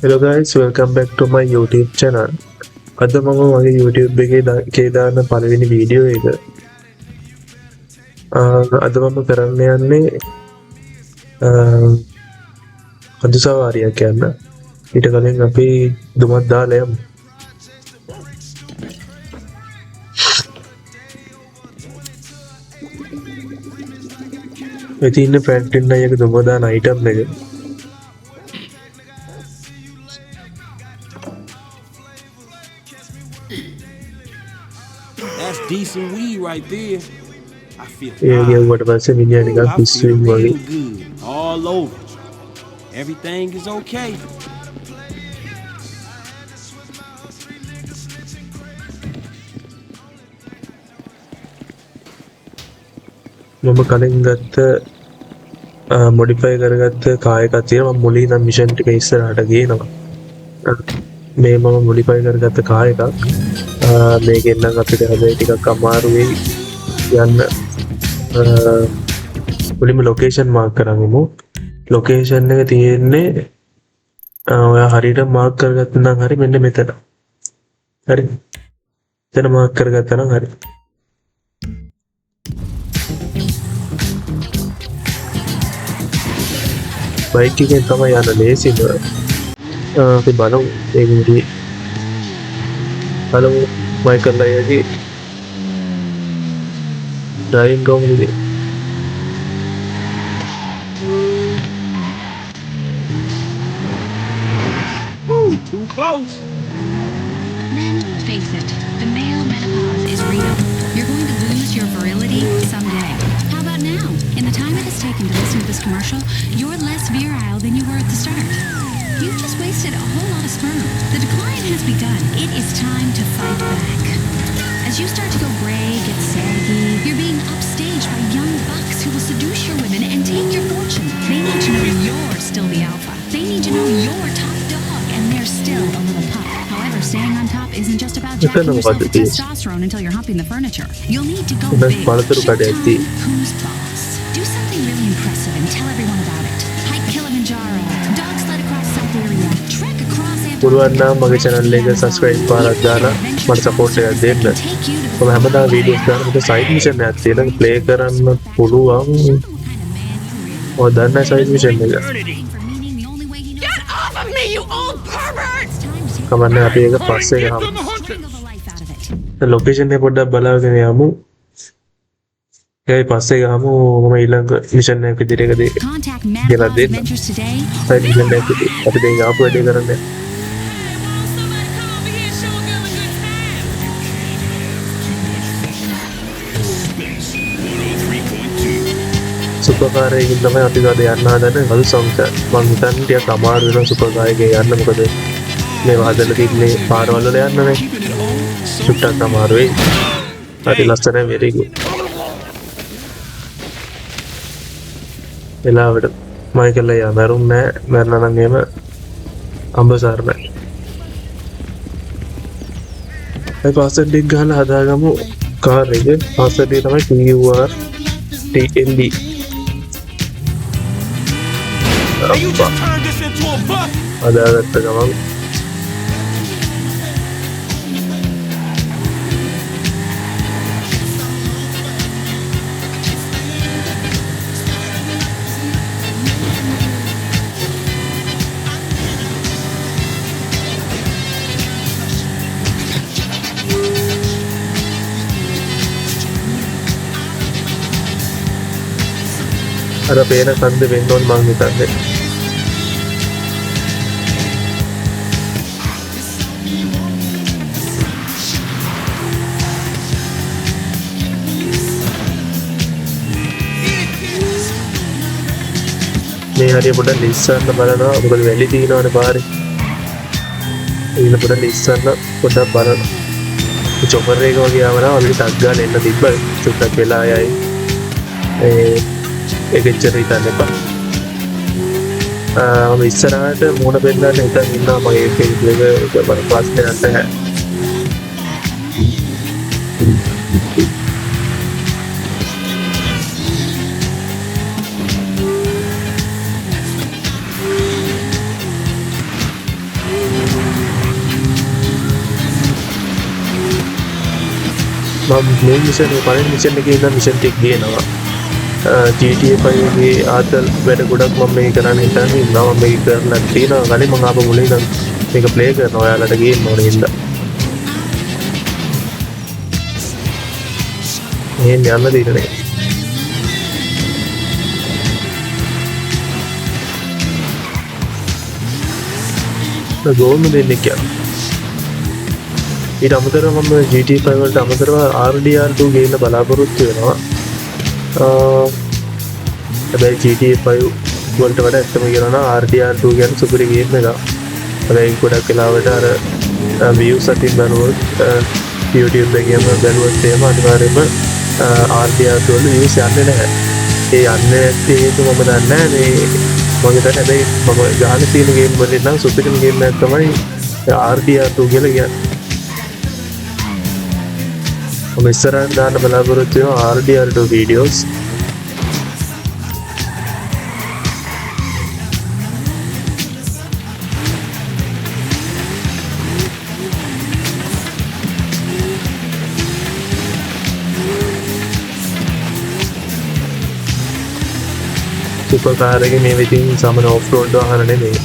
Hello guys, welcome back to my YouTube channel. අද මම මගේ YouTube එකේ දාන පළවෙනි වීඩියෝ එක. අද මම කරන්න යන්නේ කඳු සවාරියක් යන්න. ඊට කලින් අපි දුමක් දාලා යමු. මේ තියෙන ෆ්‍රැන්ක්ලින් අයියාගේ දුම දාන අයිටම් එක. That's decent weed right there. I feel ඒගොඩ පස්සේ මිනිහා නිකන් පිස්සුවෙන් වගේ. good all over. Everything is okay. මම කලින් ගත්ත මොඩිෆයි කරගත්ත කාර් එකක් තියෙනවා. මම මුලින් නම් මිෂන් ටික ඉස්සරහට ගේනවා. මේ මම මොඩිෆයි කරගත්ත කාර් එකක්. මේකෙන් නම් අපිට හැබැයි ටිකක් අමාරු වෙයි යන්න. මුලින්ම ලොකේෂන් මාක් කරගමු. ලොකේෂන් එක තියෙන්නේ ඔයා හරියට මාක් කරගත්තා නම් හරි මෙන්න මෙතන. හරි. එතන මාක් කරගත්තා නම් හරි. බයික් එකෙන් තමයි යන්න ලේසිම. අපි බලමු ඒකේ බලමු මයිකල් අයියාගේ driving count Too close. Men, face it, the male menopause is real. You're going to lose your virility someday. How about now? In the time it has taken to listen to this commercial, you're less virile than you were at the start. You've just wasted a whole lot of sperm. The decline has begun. It is time to fight back. As you start to go gray, get saggy, you're being upstaged by young bucks who will seduce your women and take your fortune. They need to know you're still the alpha. They need to know you're top dog and they're still a little pup. However, staying on top isn't just about jacking yourself with testosterone until you're humping the furniture. You'll need to go big. Show them who's boss. Do something really impressive and tell everyone about it. Hike Kilimanjaro, dog sled across Siberia, trek across පුළුවන් නම් මගේ channel එක subscribe කරලා දාලා මට support එකක් දෙන්න. මම හැමදාම වීඩියෝස් දානකොට side mission එකක් තියෙනවා. play කරන්න පුළුවන්. ඔය දන්න side mission එක. Get off of me, you old pervert! කමන්නේ අපි ඒක පස්සේ ගහමු. ලොකේෂන් එක පොඩ්ඩක් බලාගෙන යමු. ඒයි පස්සේ ගහමු. මම ඊළඟ මිෂන් එක විදිහට ඒක කියලා දෙන්න. side mission එක අපි දැන් ආපු වැඩේ කරන්නේ. සුපර් කාර් එකකින් තමයි අපි ගාද යන්න හදන්නේ. කළු සංක මං හිතන්නේ ටිකක් අමාරු වෙනවා සුපර් කාර් එකේ යන්න. මොකද මේ හදලා තින්නේ පාරවල් වල යන්න නේ. සුට්ටක් අමාරු වෙයි. හරි ලස්සනයි very good. එලාවට මයිකල් අයියා මරුන්නේ නැහැ. මරනවා නම් එහෙම අඹසාර නැහැ. ඒ පාස්වර්ඩ් එක ගහලා හදාගමු කාර් එකේ. පාස්වර්ඩ් එක තමයි TURTLE. Hey, you just turned this into a bus. හදාගත්ත ගමන් අර පේන කන්ද වෙන්න ඕන මං හිතන්නේ. මේ හරිය පොඩ්ඩක් ලිස්සන්න බලනවා. මොකද වැලි තියෙනවනේ පාරේ. ඊළ පොඩ්ඩක් ලිස්සන්න පොඩ්ඩක් බලනවා. චොපර් එක වගේ ආවම අපිට ටක් ගාලා එන්න තිබ්බා. චුට්ටක් වෙලා යයි. ඒක එච්චර හිතන්න එපා. මම ඉස්සරහට මූණ පෙන්නන්න හිතන් ඉන්නවා. මගේ ෆේස්බුක් එක ප්‍රශ්නයක් නැහැ. මම මේ මිෂන් පළවෙනි මිෂන් එකේ ඉඳන් මිෂන් ටික ගේනවා. GTA 5 ගේ ආතල් වැඩ ගොඩක් මම මේ කරන්න හිතන්නේ ඉන්නවා. මම මේක කරලා තියෙනවා. කලින් මම ආපහු මුලින් ඉඳන් මේක ප්ලේ කරනවා. ඔයාලට ගේන්න ඕනේ ඉඳන්. මේ යන්න දෙන්නේ. ගෝල්ම දෙන්නේ කියලා. ඊට අමතරව මම GTA 5 වලට අමතරව RDR2 ගේන්න බලාපොරොත්තු වෙනවා. හැබැයි GTA 5 වලට වඩා ඇත්තම කියනවා නම් RDR2 කියන්නේ සුපිරි ගේම් එකක්. හැබැයි ගොඩක් වෙලාවට අර views අතින් බලුවොත් YouTube එකේම බලුවොත් එහෙම අනිවාර්යයෙන්ම RDR2 වල views යන්නේ නැහැ. ඒ යන්නේ නැති හේතුව මම දන්නේ නැහැ. මේ මම හිතන්නේ හැබැයි මම ගහන තියෙන ගේම් වලින් නම් සුපිරිම ගේම් එකක් තමයි RDR2 කියලා කියන්නේ. මම ඉස්සරහින් දාන්න බලාපොරොත්තු වෙනවා RDR2 videos. සුපර් කාර් එකේ මේ විදිහින් සමන ඔෆ් රෝඩ් වාහන නෙමෙයි.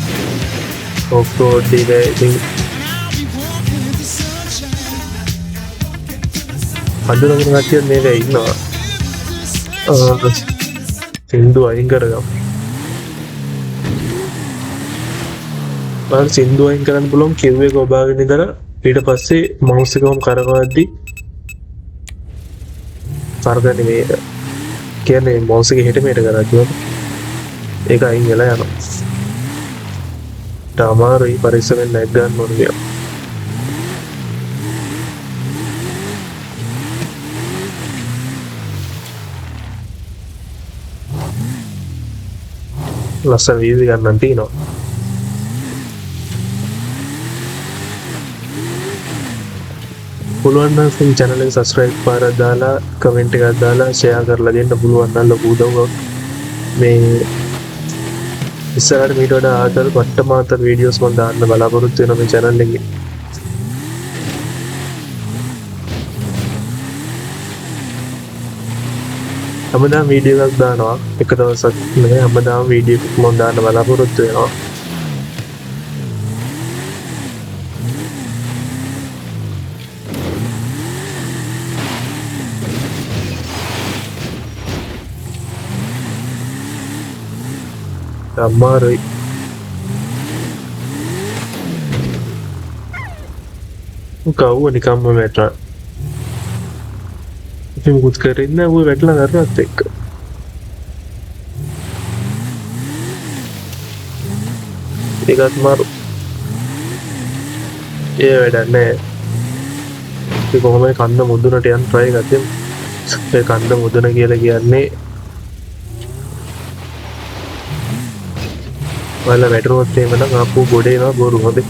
ඔෆ් රෝඩ් එක ඉතින් අඳුරගෙන කට්ටිය මේක ඉන්නවා. සින්දු අයින් කරගමු. මම සින්දු අයින් කරන්න පුළුවන් කිව් එක ඔබාගෙන ඉඳලා ඊට පස්සේ මවුස් එකම කරකවද්දි කරගන්නේ මේ කියන්නේ මවුස් එක හෙට මෙහෙට කරා කියනවා. ඒක අයින් වෙලා යනවා. අමාරුයි පරිස්සමෙන් නැග් ගන්න ඕනේ කියලා. ලස්සන වීඩියෝ ගන්න තියෙනවා. පුළුවන් නම් channel එක subscribe පාරක් දාලා comment එකක් දාලා share කරලා දෙන්න පුළුවන් නම් ලොකු උදව්වක්. මේ ඉස්සරහට මීට වඩා ආතල් පට්ටමාතල් වීඩියෝස් මම දාන්න බලාපොරොත්තු වෙනවා මේ channel එකේ. හැමදාම වීඩියෝ එකක් දානවා. එක දවසක් නෙවෙයි හැමදාම වීඩියෝ එකක් මම දාන්න බලාපොරොත්තු වෙනවා. අමාරුයි. කවුව නිකම්ම වැටලා. ඉතින් මුකුත් කරෙන්නේ නැහැ ඌ වැටලා කරනත් එක්ක. ඒකත් මාරු. ඒ වැඩක් නැහැ. ඒ කොහොමද කන්න මුදුනට යන්න try කරද්දී ඒ කන්න මුදුන කියලා කියන්නේ වල වැටුනොත් එහෙම නම් ආපහු ගොඩ එනවා බොරු හොඳේ.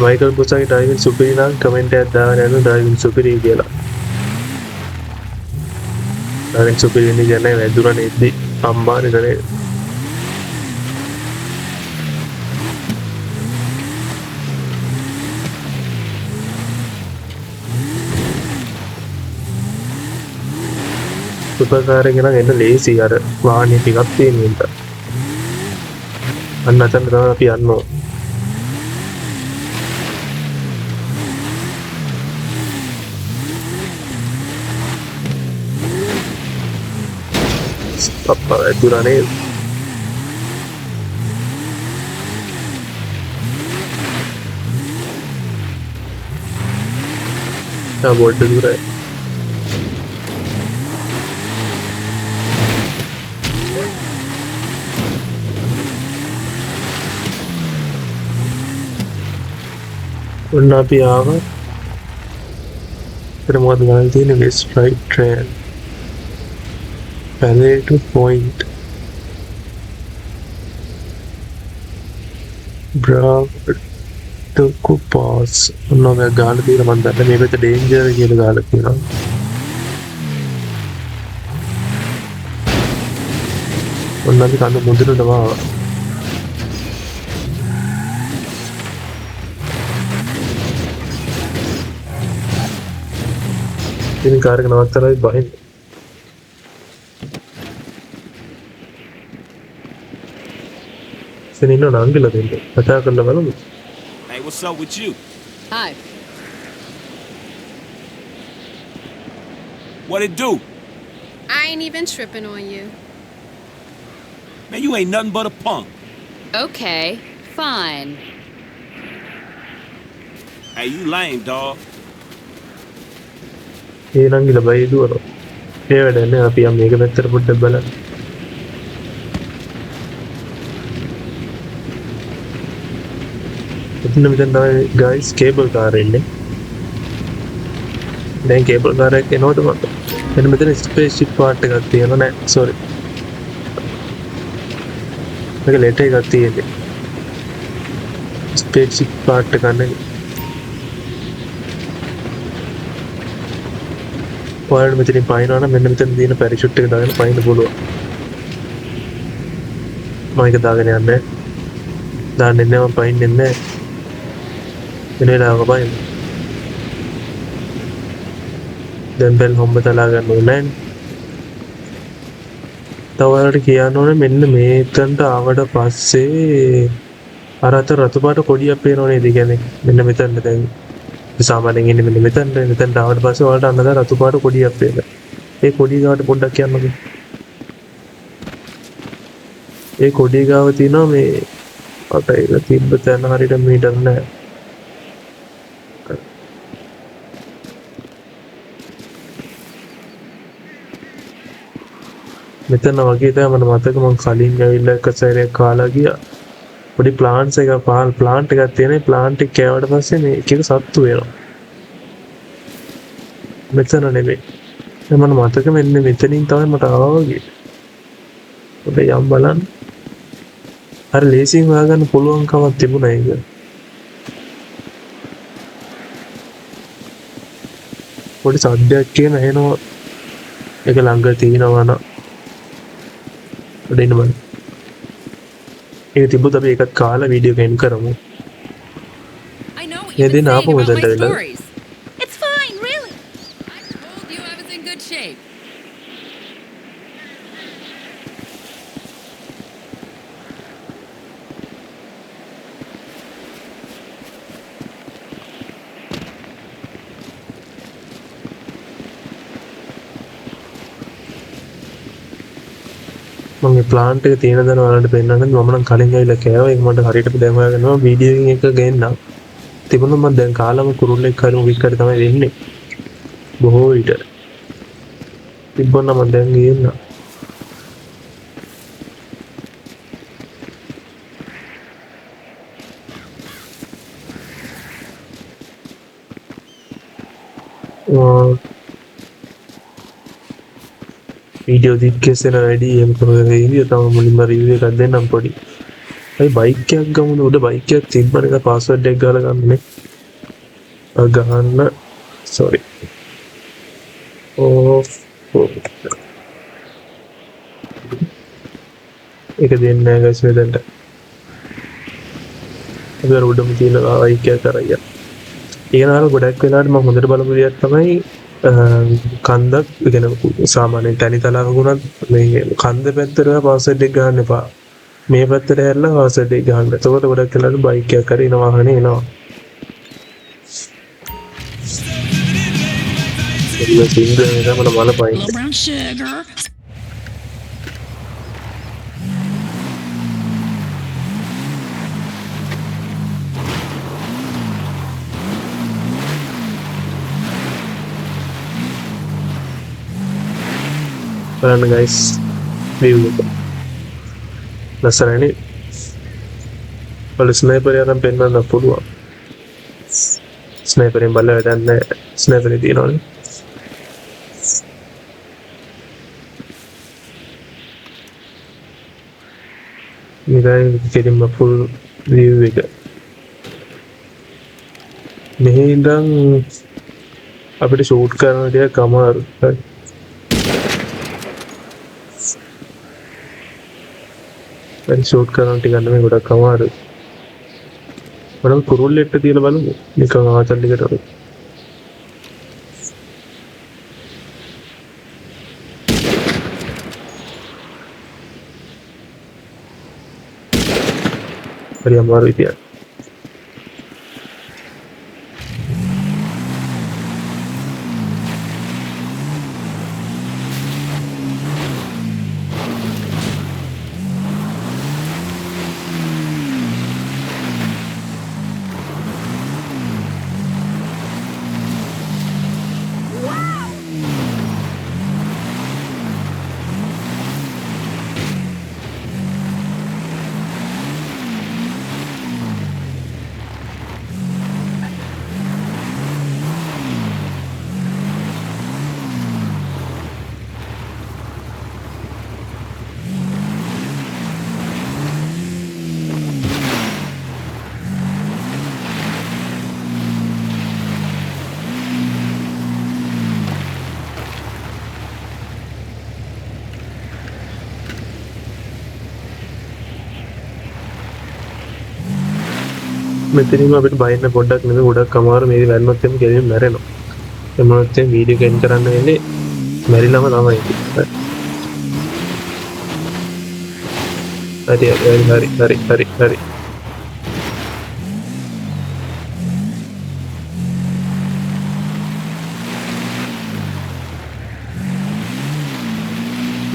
මයිකල් පුසාගේ ඩ්‍රයිවිං සුපිරි නම් කමෙන්ට් එකක් දාගෙන යන්න ඩ්‍රයිවිං සුපිරි කියලා. ඩ්‍රයිවිං සුපිරි නේ කියන්නේ වැදුරනේ ඉද්දි අම්මානේ නනේ. සුපර් කාර් එක නම් එන්න ලේසි අර වාහනේ ටිකක් තියෙන නිසා. අන්න අතන තමයි අපි යන්න ඕන. Papa durane ya bolte dura hai unna api aawa ඊට මොකද ගන්න තියෙන්නේ west right train Palette point Bravo pass ඔන්න ගාලා තියෙන මම දන්නේ මේ පැත්ත danger කියලා ගාලා තියෙනවා ඔන්න අපි කඳ මුදුනටම ආවා. ඉතින් කාර් එක නවත්තලා බහින්න. ඉතින් ඉන්න නංගිලා දෙන්න. කතා කරලා බලමු. Hey, what's up with you? Hi. What it do? I ain't even tripping on you. Man, you ain't nothing but a punk. Okay, fine. Hey, you lame, dog. ඒ නංගිලා බයි දුවනවා. ඒ වැඩන්නේ අපි යම් මේක පැත්තට පොඩ්ඩක් බලන්න. මෙතන තමයි guys කේබල් කාර් එන්නේ. දැන් කේබල් කාර් එක එනකොට මම මෙන්න මෙතන ස්පේස් ෂිප් පාර්ට් එකක් තියෙනවා නෑ සෝරි. මේක ලෙටර් එකක් තියෙන්නේ. ස්පේස් ෂිප් පාර්ට් එක ගන්න. ඔයාලට මෙතනින් පයින්නවා නම් මෙන්න මෙතන තියෙන පැරෂූට් එක දාගෙන පයින්න පුළුවන්. මම ඒක දාගෙන යන්නේ. දාන්නේ නැහැ මම පයින්නේ නැහැ. වෙන වෙලාවක පයින්න. දැන් බෙල් හොම්බ තලා ගන්න ඕනේ. තව ඔයාලට කියන්න ඕනේ මෙන්න මේතනට ආවට පස්සේ අර අත රතු පාට කොඩියක් පේනව නේද? ඒ කියන්නේ මෙන්න මෙතන දැන් සාමාන්‍යයෙන් ඉන්නේ මෙන්න මෙතනට ආවට පස්සේ ඔයාලට අන්නද රතු පාට කොඩියක් පේනවා. ඒ කොඩිය ගාවට පොඩ්ඩක් කියන්නකෝ. ඒ කොඩිය ගාව තියෙනවා මේ අත ඒක තිබ්බ තැන හරියට මීටර නැහැ. මෙතන වගේ තමයි මට මතක මම කලින් ඇවිල්ලා එක සැරයක් කාලා ගියා. පොඩි ප්ලාන්ට්ස් එකක් ප්ලාන්ට් එකක් තියෙනවා. ප්ලාන්ට් එක කෑවට පස්සේ මේ එක එක සත්තු වෙනවා. මෙතන නෙමෙයි. මම මතක මෙන්න මෙතනින් තමයි මට ආවා වගේ. ඔබ යම් බලන්න. අර ලේසියෙන් හොයාගන්න පුළුවන් කමක් තිබුණා ඒක. පොඩි සද්දයක් කියන එනවා. ඒක ළඟ තියෙනවා න ะ. උඩින් බලන්න. ඒක තිබ්බොත් අපි ඒකත් කාලා වීඩියෝ ගේම් කරමු. I know what Yeah, you've been then saying Apple about was my under the- stories. It's fine, really. I told you I was in good shape. මම මේ ප්ලාන්ට් එක තියෙන දන වලට පෙන්නන්න මම නම් කලින් ඇවිල්ලා කෑවා. ඒක මට හරියටම දැන් හොයාගන්නවා වීඩියෝ එකකින් එක ගේන්නම්. තිබුණා මම දැන් කාලම කුරුල්ලෙක් හරි මොකක් හරි තමයි වෙන්නේ. බොහෝ විට. තිබුණා මම දැන් ගේන්න. වීඩියෝ දික්කෙසෙන වැඩි එම් කරේවිය තම මුලින්ම රිවිව් එකක් දෙන්නම් පොඩි. අයි බයික් එකක් ගමුද? උඩ බයික් එකක් තිබ්බන එක පාස්වර්ඩ් එක ගාලා ගන්නනේ. ගහන්න sorry. ඒක දෙන්නේ නැහැ guys මෙතනට. අර උඩම තියෙන බයික් එක කරaya. ඊනාර ගොඩක් වෙලාවට මම හොඳට බලපු විදියක් තමයි කන්දක් කියන සාමාන්‍යයෙන් තනි තලාවක වුණත් මේ කන්ද පැත්තට පාස්වර්ඩ් එක ගන්න එපා. මේ පැත්තට හැරලා පාස්වර්ඩ් එක ගන්න. එතකොට ගොඩක් වෙලාවට බයික් එකක් හරි එන වාහනේ එනවා. ඒක සිංගල් එක මම බලපයි. Little brown sugar. බලන්න guys view එක. ලස්සනනේ. බල ස්නයිපර් එකෙන් පෙන්වන්න පුළුවන්. ස්නයිපරෙන් බලලා වැඩක් නැහැ. ස්නයිපරේ දිනවනේ. මේකයි කෙලින්ම full view එක. මෙහි ඉඳන් අපිට ෂූට් කරන ටිකක් අමාරුයි. වැඩි ෂූට් කරන ටික නෙමෙයි ගොඩක් අමාරුයි. මම කුරුල්ලෙට්ට තියලා බලමු. නිකන් ආතල් එකට වගේ. හරි අමාරුයි තියන්න. මෙතනින්ම අපිට බයින්න පොඩ්ඩක් නෙමෙයි ගොඩක් අමාරු මේ වැල්මත් එක්ක ගෙලින් මැරෙනවා. ඒ මොනොත් මේ වීඩියෝ එක එන්ඩ් කරන්න වෙන්නේ මැරිලාම තමයි ඉතින්. හරි.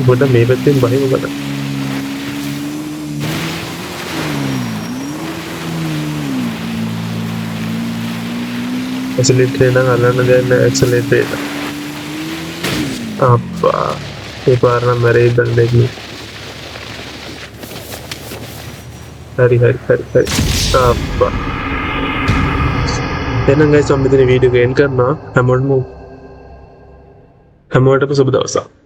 පොඩ්ඩක් මේ පැත්තෙන් බහිමු බලන්න. एक्सेलेरेटर ना अलग देन एक्सेलेरेटर अप्पा ये पारना मेरे इधर देखनी हरी अप्पा එහෙනම් guys මම මෙතන වීඩියෝ එක එන්ඩ් කරනවා හැමෝටම සුබ දවසක්